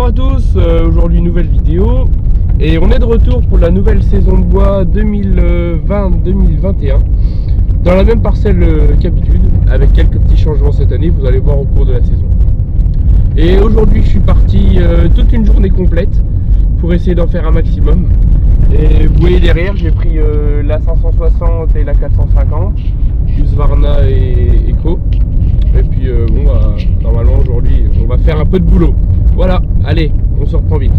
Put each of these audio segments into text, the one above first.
Bonjour à tous, aujourd'hui nouvelle vidéo et on est de retour pour la nouvelle saison de bois 2020-2021 dans la même parcelle qu'habitude avec quelques petits changements cette année, vous allez voir au cours de la saison. Et aujourd'hui je suis parti toute une journée complète pour essayer d'en faire un maximum. Et vous voyez derrière j'ai pris la 560 et la 450, Husqvarna et Eco. Et puis normalement aujourd'hui on va faire un peu de boulot. Voilà, allez, on se reprend vite.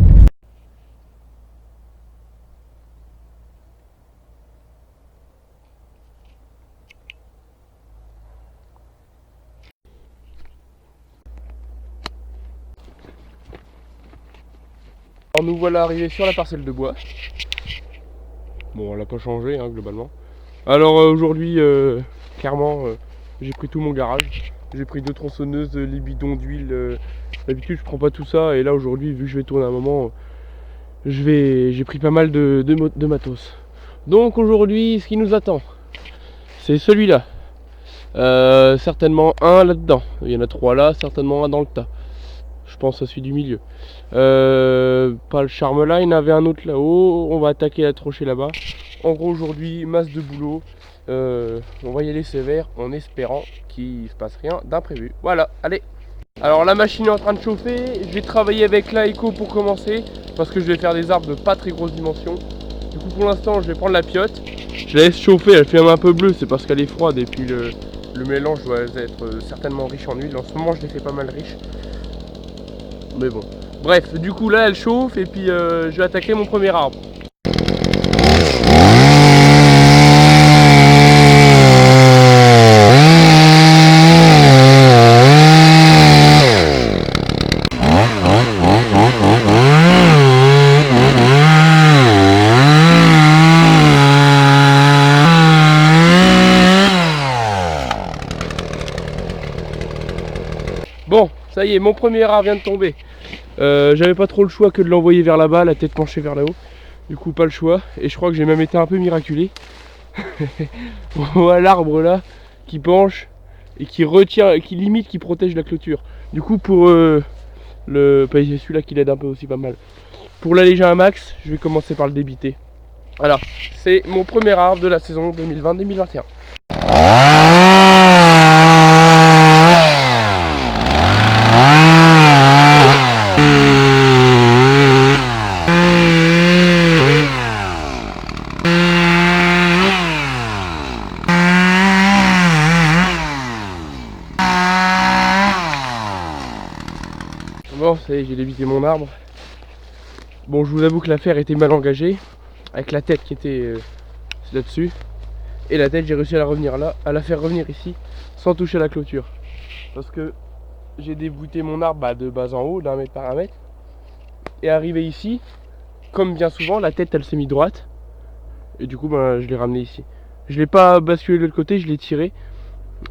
Alors nous voilà arrivés sur la parcelle de bois. Bon, elle n'a pas changé hein, globalement. Alors aujourd'hui, clairement, j'ai pris tout mon garage. J'ai pris 2 tronçonneuses, les bidons d'huile. D'habitude je prends pas tout ça et là aujourd'hui vu que je vais tourner un moment, j'ai pris pas mal de matos. Donc aujourd'hui ce qui nous attend, c'est celui-là. Certainement un là-dedans. Il y en a 3 là, certainement un dans le tas. Je pense à celui du milieu. Pas le Charme-là, il y en avait un autre là-haut. On va attaquer la trochée là-bas. En gros aujourd'hui, masse de boulot. On va y aller sévère en espérant qu'il se passe rien d'imprévu. Voilà, allez. Alors la machine est en train de chauffer. Je vais travailler avec la Eco pour commencer. Parce que je vais faire des arbres de pas très grosse dimension. Du coup pour l'instant je vais prendre la piotte. Je la laisse chauffer, elle fait un peu bleue. C'est parce qu'elle est froide et puis le mélange doit être certainement riche en huile. En ce moment je l'ai fait pas mal riche. Mais bon. Bref, du coup là elle chauffe et puis je vais attaquer mon premier arbre. Bon, ça y est, mon premier arbre vient de tomber. J'avais pas trop le choix que de l'envoyer vers là-bas, la tête penchée vers là-haut. Du coup, pas le choix. Et je crois que j'ai même été un peu miraculé. On voit l'arbre là qui penche et qui retire, qui limite, qui protège la clôture. Du coup, pour celui-là qui l'aide un peu aussi pas mal. Pour l'alléger un max, je vais commencer par le débiter. Voilà, c'est mon premier arbre de la saison 2020-2021. Bon, ça y est, j'ai débité mon arbre. Bon, je vous avoue que l'affaire était mal engagée, avec la tête qui était là-dessus. Et la tête, j'ai réussi à la faire revenir ici, sans toucher la clôture. Parce que j'ai débouté mon arbre de bas en haut, d'1 mètre par 1 mètre. Et arrivé ici, comme bien souvent, la tête elle s'est mise droite. Et du coup, je l'ai ramené ici. Je l'ai pas basculé de l'autre côté, je l'ai tiré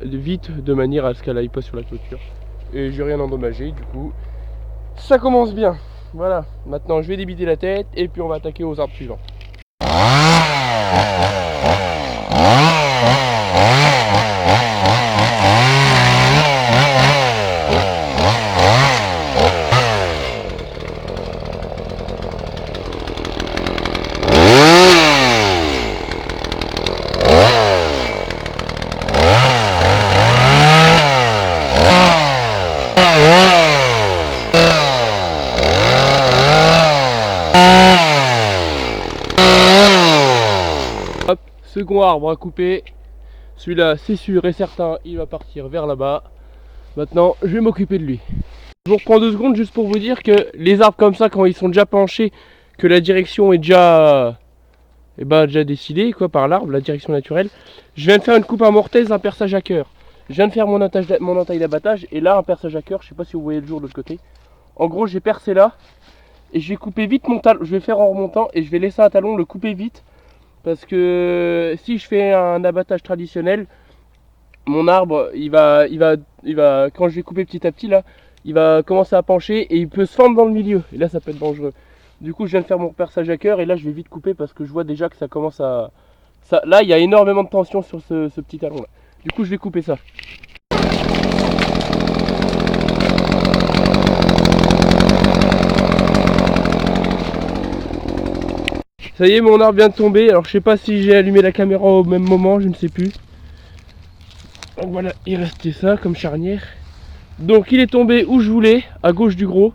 vite, de manière à ce qu'elle aille pas sur la clôture. Et j'ai rien endommagé, du coup. Ça commence bien. Voilà, maintenant je vais débiter la tête et puis on va attaquer aux arbres suivants. Hop, second arbre à couper. Celui-là, c'est sûr et certain, il va partir vers là-bas. Maintenant, je vais m'occuper de lui. Je vous reprends 2 secondes juste pour vous dire que les arbres comme ça, quand ils sont déjà penchés, que la direction est déjà, déjà décidée quoi, par l'arbre, la direction naturelle. Je viens de faire une coupe à mortaise, un perçage à cœur. Je viens de faire mon entaille d'abattage et là un perçage à cœur. Je sais pas si vous voyez le jour de l'autre côté. En gros, j'ai percé là et je vais couper vite mon talon. Je vais faire en remontant et je vais laisser un talon le couper vite. Parce que si je fais un abattage traditionnel, mon arbre, il va, quand je vais couper petit à petit là, il va commencer à pencher et il peut se fendre dans le milieu. Et là, ça peut être dangereux. Du coup, je viens de faire mon perçage à cœur et là, je vais vite couper parce que je vois déjà que ça commence à... là, il y a énormément de tension sur ce petit talon là. Du coup, je vais couper ça. Ça y est, mon arbre vient de tomber. Alors je sais pas si j'ai allumé la caméra au même moment, je ne sais plus. Donc voilà, il restait ça comme charnière. Donc il est tombé où je voulais, à gauche du gros.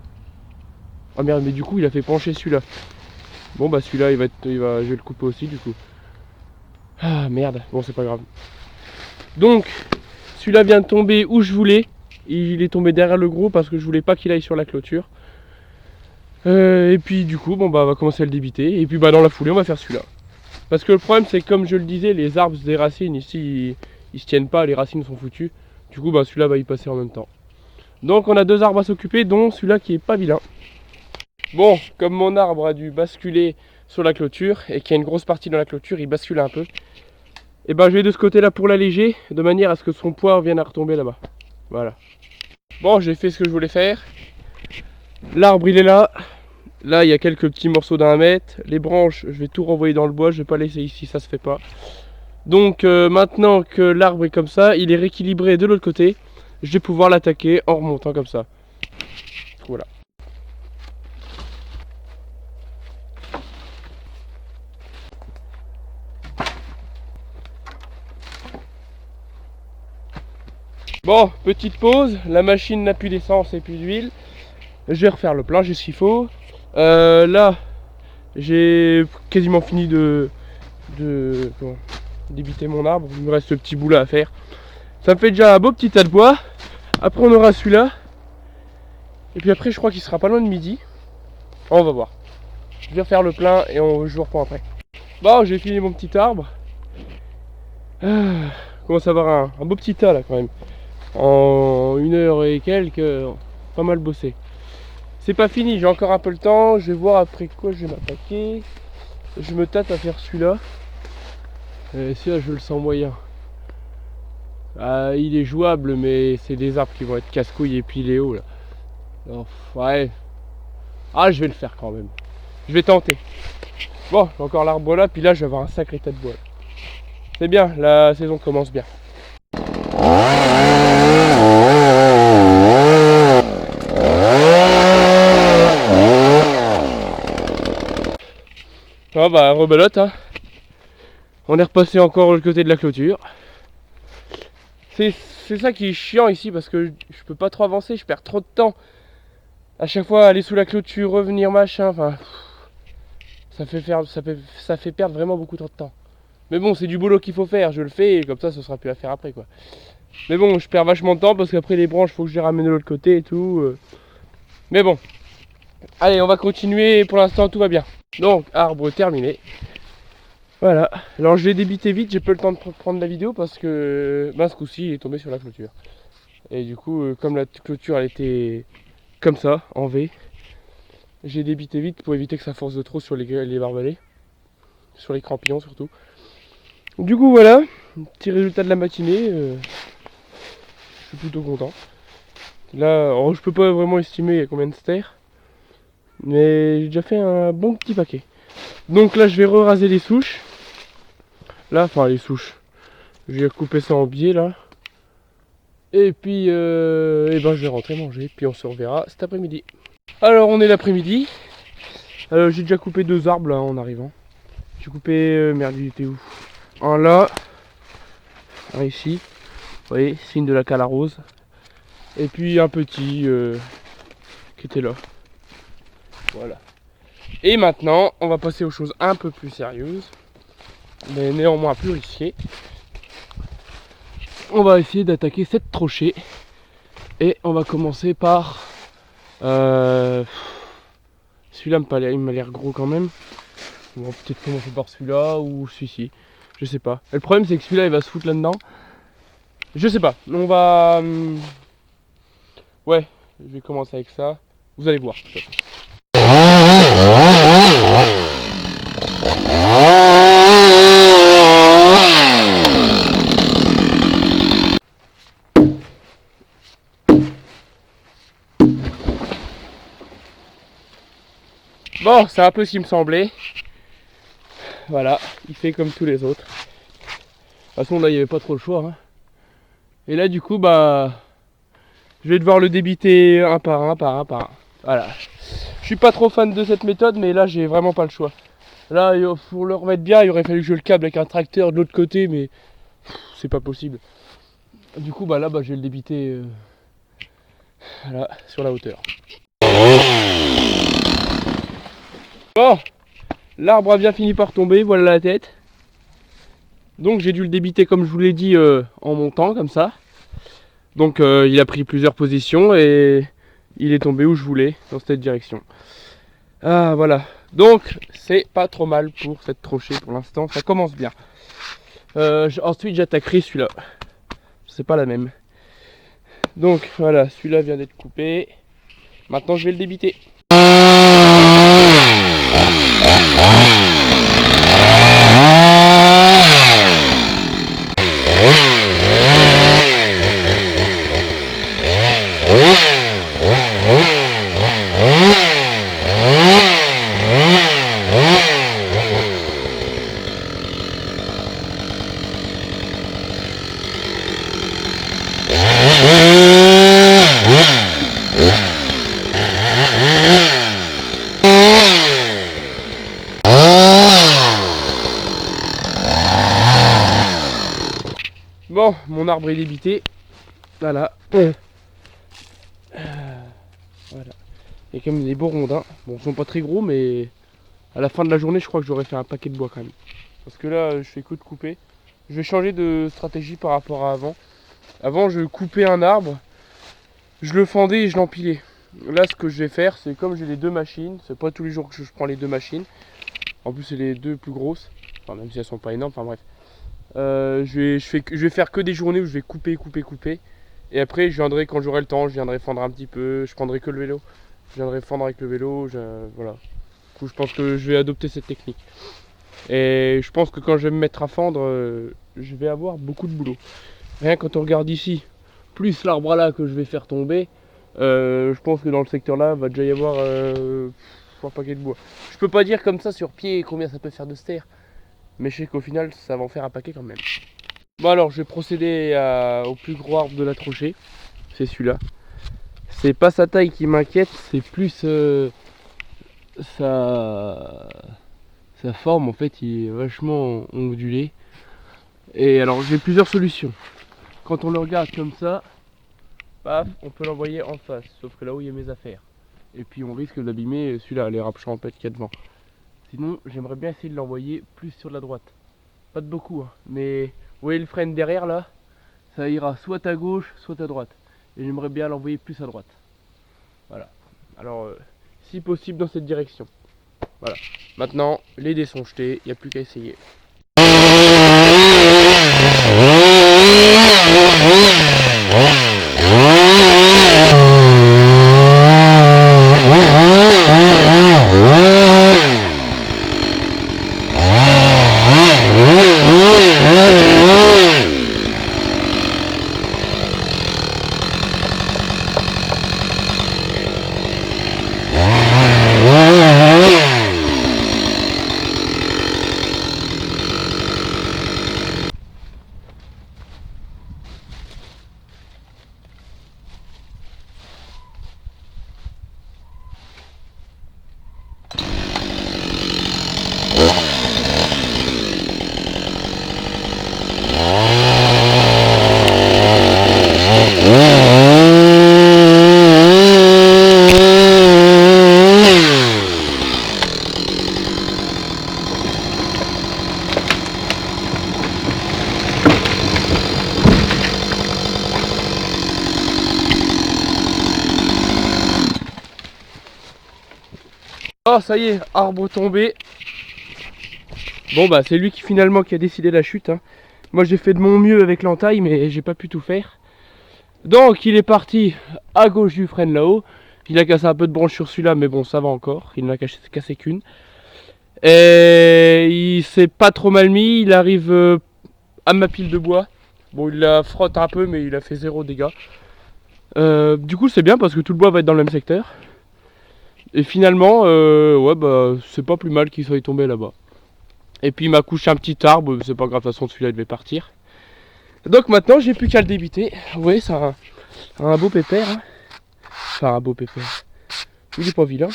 Ah merde, mais du coup il a fait pencher celui-là. Bon bah celui-là je vais le couper aussi du coup. Ah merde, bon c'est pas grave. Donc celui-là vient de tomber où je voulais. Il est tombé derrière le gros parce que je voulais pas qu'il aille sur la clôture. Et puis du coup bon bah on va commencer à le débiter. Et puis bah dans la foulée on va faire celui-là. Parce que le problème c'est que comme je le disais, les arbres des racines ici ils se tiennent pas, les racines sont foutues. Du coup bah celui-là va y passer en même temps. Donc on a deux arbres à s'occuper, dont celui-là qui est pas vilain. Bon, comme mon arbre a dû basculer sur la clôture et qu'il y a une grosse partie dans la clôture, il bascule un peu. Et ben je vais de ce côté-là pour l'alléger, de manière à ce que son poids vienne à retomber là-bas. Voilà. Bon, j'ai fait ce que je voulais faire. L'arbre il est là. Là il y a quelques petits morceaux d'1 mètre. Les branches, je vais tout renvoyer dans le bois, je vais pas laisser ici, ça se fait pas. Donc maintenant que l'arbre est comme ça, il est rééquilibré de l'autre côté. Je vais pouvoir l'attaquer en remontant comme ça. Voilà. Bon, petite pause, la machine n'a plus d'essence et plus d'huile. Je vais refaire le plein, j'ai ce qu'il faut. Là, j'ai quasiment fini de débiter mon arbre. Il me reste ce petit bout là à faire. Ça me fait déjà un beau petit tas de bois. Après on aura celui-là. Et puis après je crois qu'il sera pas loin de midi. On va voir. Je vais refaire le plein et je vous reprends après. Bon, j'ai fini mon petit arbre. Commence à avoir un beau petit tas là quand même. En 1 heure et quelques, pas mal bossé. C'est pas fini, j'ai encore un peu le temps. Je vais voir après quoi je vais m'attaquer. Je me tâte à faire celui-là. Celui-là je le sens moyen. Il est jouable, mais c'est des arbres qui vont être casse-couilles et pilés haut là. Alors, ouais. Ah, je vais le faire quand même. Je vais tenter. Bon, j'ai encore l'arbre là, puis là je vais avoir un sacré tas de bois. C'est bien, la saison commence bien. Ah bah rebelote hein. On est repassé encore le côté de la clôture. C'est ça qui est chiant ici parce que je peux pas trop avancer, je perds trop de temps. À chaque fois aller sous la clôture, revenir machin, enfin ça fait perdre vraiment beaucoup trop de temps. Mais bon, c'est du boulot qu'il faut faire, je le fais et comme ça ce sera plus à faire après quoi. Mais bon, je perds vachement de temps parce qu'après les branches, faut que je les ramène de l'autre côté et tout. Mais bon. Allez, on va continuer, pour l'instant tout va bien. Donc, arbre terminé. Voilà, alors je l'ai débité vite, j'ai pas eu le temps de prendre la vidéo parce que ce coup-ci il est tombé sur la clôture. Et du coup, comme la clôture elle était comme ça, en V, j'ai débité vite pour éviter que ça force de trop sur les barbelés, sur les crampillons surtout. Du coup voilà, petit résultat de la matinée, je suis plutôt content. Là, alors, je peux pas vraiment estimer il y a combien de stères, mais j'ai déjà fait un bon petit paquet. Donc là je vais raser les souches. Là, enfin les souches. Je vais couper ça en biais là. Et puis je vais rentrer manger. Puis on se reverra cet après-midi. Alors on est l'après-midi. J'ai déjà coupé 2 arbres là en arrivant. J'ai coupé. Merde, il était où? Un là. Un ici. Vous voyez, signe de la cala rose. Et puis un petit qui était là. Voilà. Et maintenant, on va passer aux choses un peu plus sérieuses. Mais néanmoins plus risquées. On va essayer d'attaquer cette trochée. Et on va commencer par celui-là il m'a l'air gros quand même. On va peut-être commencer par celui-là ou celui-ci. Je sais pas. Et le problème c'est que celui-là il va se foutre là-dedans. Je sais pas. On va... Ouais, je vais commencer avec ça. Vous allez voir. Bon, c'est un peu ce qui me semblait. Voilà, il fait comme tous les autres. De toute façon, là, il n'y avait pas trop le choix. Hein. Et là, du coup, je vais devoir le débiter un par un, par un, par un. Voilà. Je suis pas trop fan de cette méthode, mais là, j'ai vraiment pas le choix. Là, pour le remettre bien, il aurait fallu que je le câble avec un tracteur de l'autre côté, mais c'est pas possible. Du coup, bah là, je vais le débiter voilà, sur la hauteur. Bon, l'arbre a bien fini par tomber, voilà la tête. Donc j'ai dû le débiter comme je vous l'ai dit en montant, comme ça. Donc il a pris plusieurs positions et il est tombé où je voulais, dans cette direction. Ah voilà, donc c'est pas trop mal pour cette trochée pour l'instant, ça commence bien. Ensuite j'attaquerai celui-là, c'est pas la même. Donc voilà, celui-là vient d'être coupé. Maintenant je vais le débiter. Bon, mon arbre est débité. Voilà. Voilà. Il y a quand même des beaux rondins. Bon, ils sont pas très gros, mais à la fin de la journée, je crois que j'aurais fait un paquet de bois quand même. Parce que là, je fais que de couper. Je vais changer de stratégie par rapport à avant. Avant, je coupais un arbre, je le fendais et je l'empilais. Là, ce que je vais faire, c'est comme j'ai les deux machines, c'est pas tous les jours que je prends les deux machines. En plus, c'est les deux plus grosses. Enfin, même si elles sont pas énormes, enfin bref. Je vais faire que des journées où je vais couper. Et après, je viendrai quand j'aurai le temps, je viendrai fendre un petit peu. Je prendrai que le vélo. Je viendrai fendre avec le vélo. Voilà. Du coup, je pense que je vais adopter cette technique. Et je pense que quand je vais me mettre à fendre, je vais avoir beaucoup de boulot. Rien quand on regarde ici, plus l'arbre là que je vais faire tomber, je pense que dans le secteur là, va déjà y avoir un paquet de bois. Je peux pas dire comme ça sur pied combien ça peut faire de ster. Mais je sais qu'au final, ça va en faire un paquet quand même. Bon alors, je vais procéder au plus gros arbre de la trochée. C'est celui-là. C'est pas sa taille qui m'inquiète, c'est plus sa forme. En fait, il est vachement ondulé. Et alors, j'ai plusieurs solutions. Quand on le regarde comme ça, paf, on peut l'envoyer en face. Sauf que là où il y a mes affaires. Et puis on risque d'abîmer celui-là, les râpes-champêtres qu'il y a devant. Sinon, j'aimerais bien essayer de l'envoyer plus sur la droite. Pas de beaucoup, hein, mais vous voyez le frein derrière là, ça ira soit à gauche, soit à droite. Et j'aimerais bien l'envoyer plus à droite. Voilà. Alors, si possible dans cette direction. Voilà. Maintenant, les dés sont jetés, il n'y a plus qu'à essayer. Oh ça y est, arbre tombé. Bon bah c'est lui qui finalement qui a décidé la chute, hein. Moi j'ai fait de mon mieux avec l'entaille mais j'ai pas pu tout faire. Donc il est parti à gauche du frêne là-haut. Il a cassé un peu de branche sur celui-là mais bon ça va encore. Il n'en a cassé qu'une. Et il s'est pas trop mal mis. Il arrive à ma pile de bois. Bon il la frotte un peu mais il a fait 0 dégâts. Du coup c'est bien parce que tout le bois va être dans le même secteur. Et finalement, ouais bah c'est pas plus mal qu'il soit tombé là-bas. Et puis il m'a couché un petit arbre, c'est pas grave, de toute façon celui-là il devait partir. Donc maintenant j'ai plus qu'à le débiter. Vous voyez c'est un beau pépère. Hein. Enfin un beau pépère. Il est pas vilain.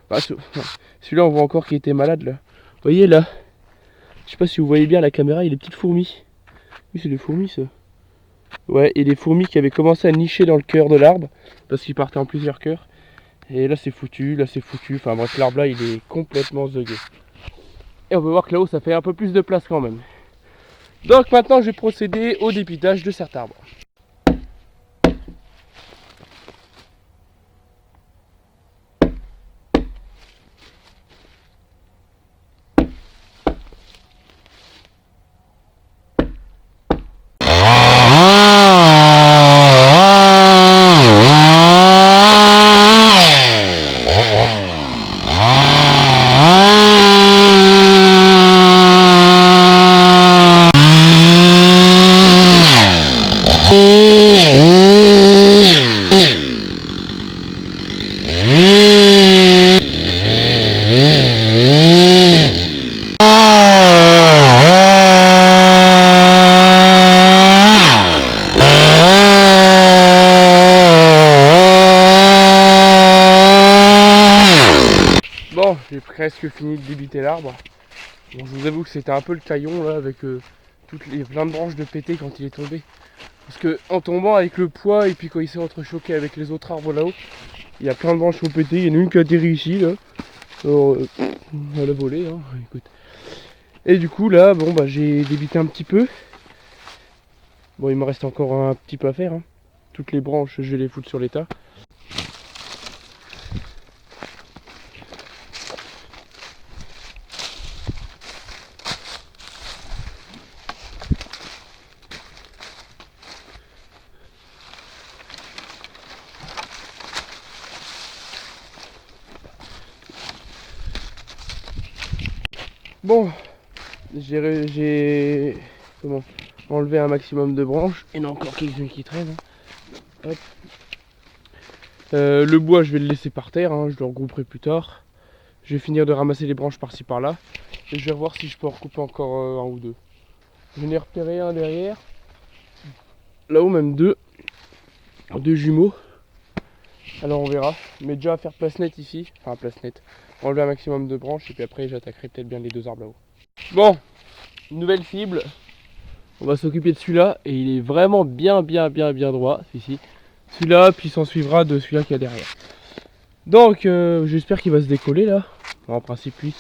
Bah, celui-là on voit encore qu'il était malade là. voyez là, je sais pas si vous voyez bien la caméra, il y a des petites fourmis. Oui, c'est des fourmis ça. Ouais, et des fourmis qui avaient commencé à nicher dans le cœur de l'arbre, parce qu'ils partaient en plusieurs cœurs. Et là c'est foutu, là c'est foutu. Enfin bref, l'arbre là il est complètement zugué. Et on peut voir que là-haut ça fait un peu plus de place quand même. Donc maintenant je vais procéder au dépitage de cet arbre. Bon, j'ai presque fini de débiter l'arbre. Bon, je vous avoue que c'était un peu le caillon là avec toutes les plein de branches de pété quand il est tombé. Parce que en tombant avec le poids et puis quand il s'est entrechoqué avec les autres arbres là-haut, il y a plein de branches qui ont pété. Il y en a une qui a atterri ici là. Alors, elle a volé, hein. Écoute. Et du coup là, bon bah j'ai débité un petit peu. Bon, il me reste encore un petit peu à faire, hein. Toutes les branches, je vais les foutre sur les tas. Bon, j'ai enlevé un maximum de branches. Il y en a encore quelques-unes qui traînent, hein. Hop. Le bois, je vais le laisser par terre, hein, je le regrouperai plus tard. Je vais finir de ramasser les branches par-ci par-là. Et je vais voir si je peux en recouper encore un ou deux. J'en ai repéré un derrière. Là-haut, même deux. Deux jumeaux. Alors on verra. Mais déjà à faire place nette ici. Enfin, place nette. Enlever un maximum de branches et puis après j'attaquerai peut-être bien les deux arbres là-haut. Bon, nouvelle cible. On va s'occuper de celui-là et il est vraiment bien droit, celui-ci. Celui-là, puis s'en suivra de celui-là qui est derrière. Donc j'espère qu'il va se décoller là. En principe oui.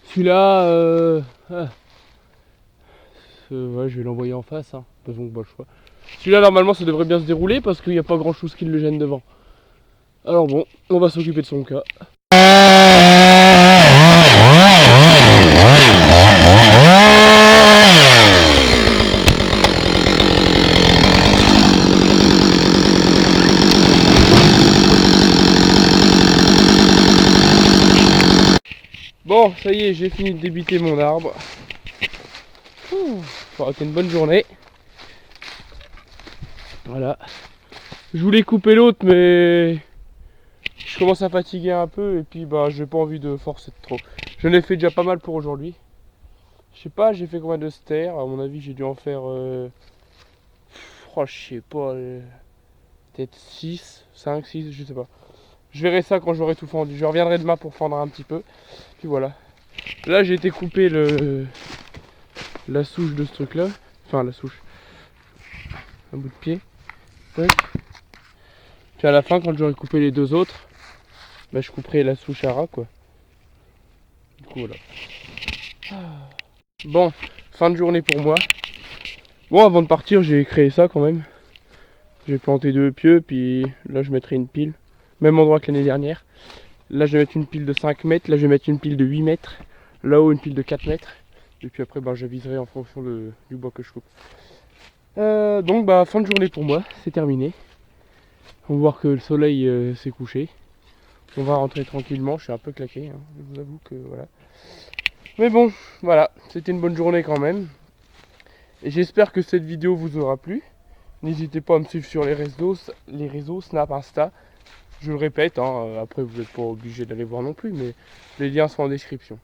Celui-là, ouais, je vais l'envoyer en face, hein. De toute façon, pas le choix. Celui-là normalement ça devrait bien se dérouler parce qu'il n'y a pas grand chose qui le gêne devant. Alors bon, on va s'occuper de son cas. Bon, ça y est, j'ai fini de débiter mon arbre. Ça aurait été une bonne journée. Voilà. Je voulais couper l'autre, mais je commence à fatiguer un peu et puis bah j'ai pas envie de forcer trop. J'en ai fait déjà pas mal pour aujourd'hui. Je sais pas, j'ai fait combien de stères. À mon avis, j'ai dû en faire je sais pas, peut-être 6, 5, 6, je sais pas. Je verrai ça quand j'aurai tout fendu. Je reviendrai demain pour fendre un petit peu. Puis voilà. Là, j'ai été couper la souche de ce truc là. Enfin, la souche. Un bout de pied. Ouais. Puis à la fin, quand j'aurai coupé les deux autres, bah, je couperai la souche à ras, quoi. Du coup, voilà. Bon, fin de journée pour moi. Bon, avant de partir, j'ai créé ça quand même. J'ai planté 2 pieux, puis là, je mettrai une pile. Même endroit que l'année dernière. Là, je vais mettre une pile de 5 mètres. Là, je vais mettre une pile de 8 mètres. Là-haut, une pile de 4 mètres. Et puis après, bah, j'aviserai en fonction du bois que je coupe. Donc, bah, fin de journée pour moi. C'est terminé. On va voir que le soleil s'est couché. On va rentrer tranquillement. Je suis un peu claqué, hein. Je vous avoue que voilà. Mais bon, voilà. C'était une bonne journée quand même. Et j'espère que cette vidéo vous aura plu. N'hésitez pas à me suivre sur les réseaux Snap, Insta. Je le répète, hein, après vous n'êtes pas obligé d'aller voir non plus, mais les liens sont en description.